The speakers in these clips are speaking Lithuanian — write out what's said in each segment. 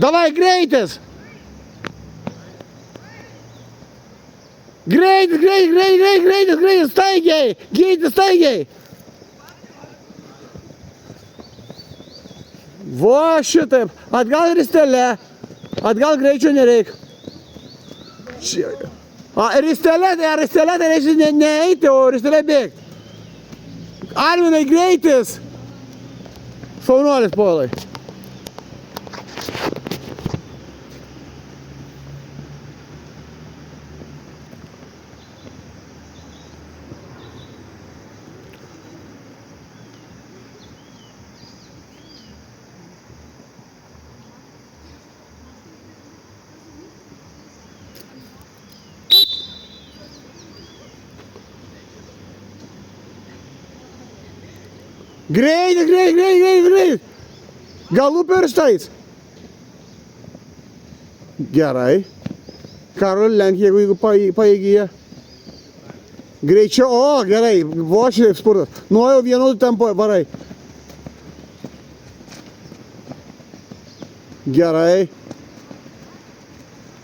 Davai, greitis! Greitis, staigiai! Va šitaip, atgal ristelė, atgal greičio nereik. Ristelė tai reiškia ne eiti, o ristelė bėgti. Arminai, greitis! Šaunuolis, Povilai. Greit! Galų pirštais. Gerai. Karol, lenk, jeigu paėgi jie. Greičiau, o, gerai, vošiai spurtas. Nuojau vienodų tempo, varai. Gerai.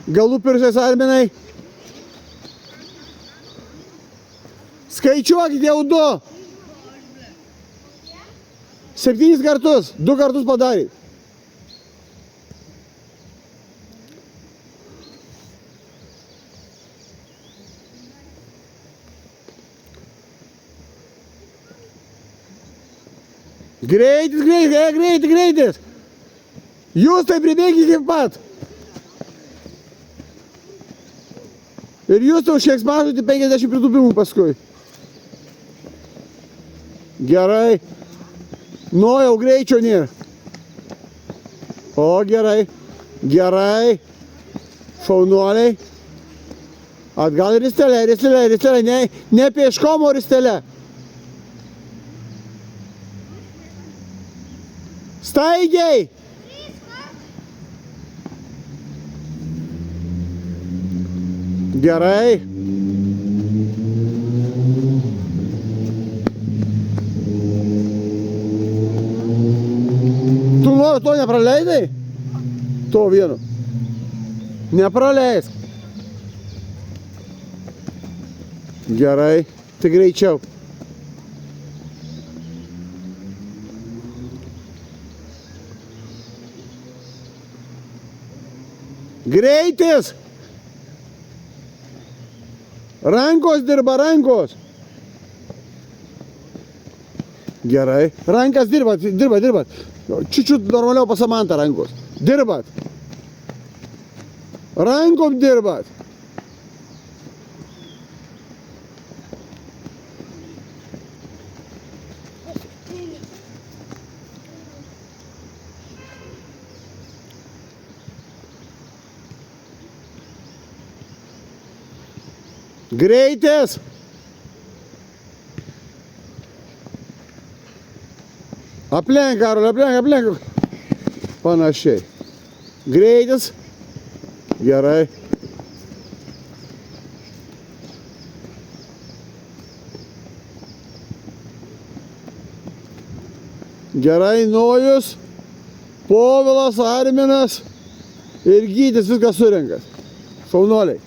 Galų pirštais, Arminai. Skaičiuokit jau 2. 7 kartus, 2 kartus padarė. Greitis. Jūs tai pribėgite pat. Ir jūs tau šieks mažuti 50 pritūpimų paskui. Gerai. Nu, jau greičio nėra. O, gerai. Šaunuoliai. Atgal ristelė. Ne pieškom, o ristelė. Staigiai. Gerai. To nepraleidai? To vieno. Nepraleisk. Gerai. Tai greičiau. Greitis. Rankos dirba. Gerai. Rankas dirbat. Čiučiut normaliau pasamanta rankos. Dirbat. Rankom dirbat. Greitis. Aplenk, Karol, aplenk. Panašiai. Greitis. Gerai. Gerai, Nojus, Povilas, Arminas ir Gytis viską surenka. Šaunuoliai.